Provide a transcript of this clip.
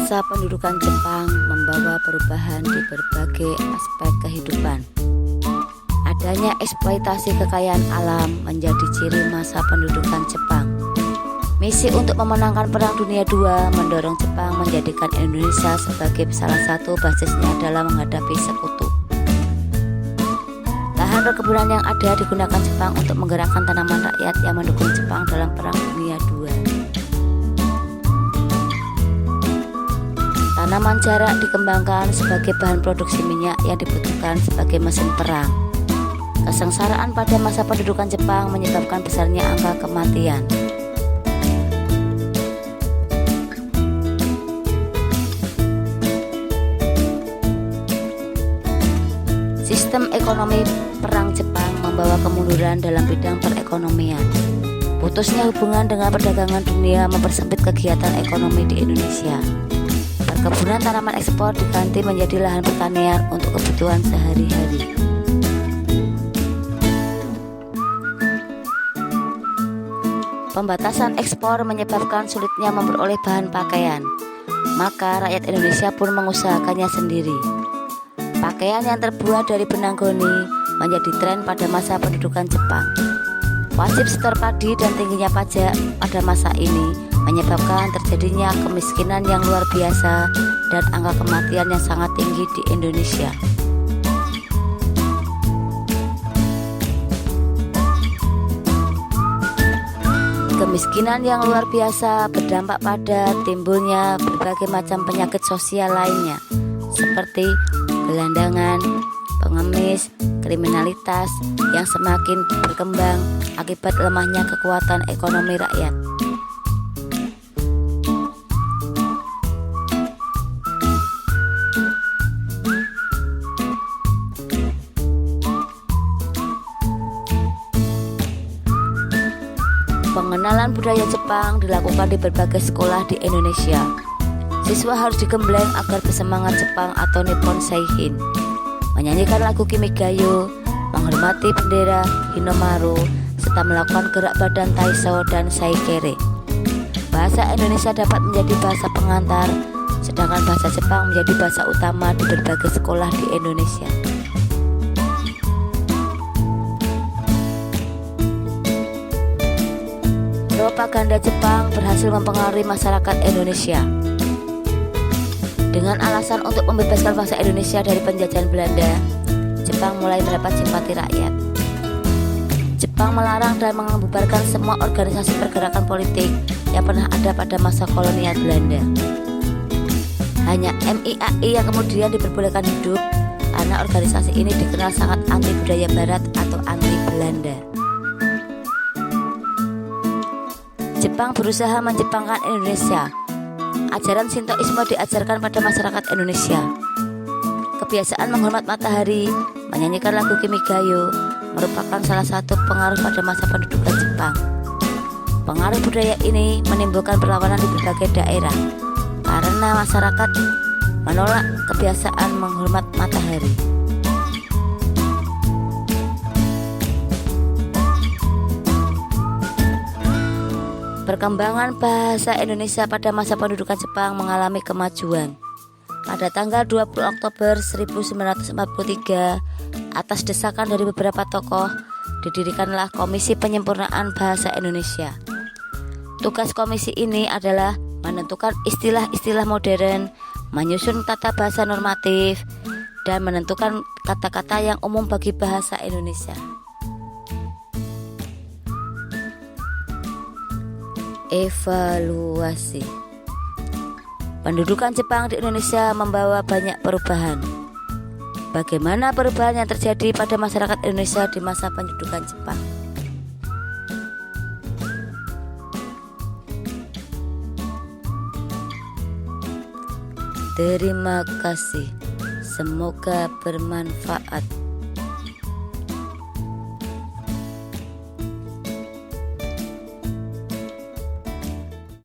Masa pendudukan Jepang membawa perubahan di berbagai aspek kehidupan. Adanya eksploitasi kekayaan alam menjadi ciri masa pendudukan Jepang. Misi untuk memenangkan Perang Dunia II mendorong Jepang menjadikan Indonesia sebagai salah satu basisnya dalam menghadapi sekutu. Lahan perkebunan yang ada digunakan Jepang untuk menggerakkan tanaman rakyat yang mendukung Jepang dalam Perang Dunia II. Tanaman jarak dikembangkan sebagai bahan produksi minyak yang dibutuhkan sebagai mesin perang. Kesengsaraan pada masa pendudukan Jepang menyebabkan besarnya angka kematian. Sistem ekonomi perang Jepang membawa kemunduran dalam bidang perekonomian. Putusnya hubungan dengan perdagangan dunia mempersempit kegiatan ekonomi di Indonesia. Perkebunan tanaman ekspor diganti menjadi lahan pertanian untuk kebutuhan sehari-hari. Pembatasan ekspor menyebabkan sulitnya memperoleh bahan pakaian, maka rakyat Indonesia pun mengusahakannya sendiri. Pakaian yang terbuat dari benang goni menjadi tren pada masa pendudukan Jepang. Wajib setor padi dan tingginya pajak pada masa ini menyebabkan terjadinya kemiskinan yang luar biasa dan angka kematian yang sangat tinggi di Indonesia. Kemiskinan yang luar biasa berdampak pada timbulnya berbagai macam penyakit sosial lainnya seperti gelandangan, pengemis, kriminalitas yang semakin berkembang akibat lemahnya kekuatan ekonomi rakyat. Pengenalan budaya Jepang dilakukan di berbagai sekolah di Indonesia. Siswa harus digembleng agar bersemangat Jepang atau Nippon Seihin, menyanyikan lagu Kimigayo, menghormati bendera Hinomaru, serta melakukan gerak badan Taiso dan Saikere. Bahasa Indonesia dapat menjadi bahasa pengantar, sedangkan bahasa Jepang menjadi bahasa utama di berbagai sekolah di Indonesia. Propaganda Jepang berhasil mempengaruhi masyarakat Indonesia. Dengan alasan untuk membebaskan bangsa Indonesia dari penjajahan Belanda, Jepang mulai mendapat simpati rakyat. Jepang melarang dan membubarkan semua organisasi pergerakan politik yang pernah ada pada masa kolonial Belanda. Hanya MIAI yang kemudian diperbolehkan hidup karena organisasi ini dikenal sangat anti budaya Barat atau anti Belanda. Jepang berusaha menjepangkan Indonesia. Ajaran Shintoisme diajarkan pada masyarakat Indonesia. Kebiasaan menghormat matahari, menyanyikan lagu Kimigayo merupakan salah satu pengaruh pada masa pendudukan Jepang. Pengaruh budaya ini menimbulkan perlawanan di berbagai daerah karena masyarakat menolak kebiasaan menghormat matahari. Perkembangan bahasa Indonesia pada masa pendudukan Jepang mengalami kemajuan. Pada tanggal 20 Oktober 1943, atas desakan dari beberapa tokoh, didirikanlah Komisi Penyempurnaan Bahasa Indonesia. Tugas komisi ini adalah menentukan istilah-istilah modern, menyusun tata bahasa normatif, dan menentukan kata-kata yang umum bagi bahasa Indonesia. Evaluasi. Pendudukan Jepang di Indonesia membawa banyak perubahan. Bagaimana perubahan yang terjadi pada masyarakat Indonesia di masa pendudukan Jepang? Terima kasih. Semoga bermanfaat.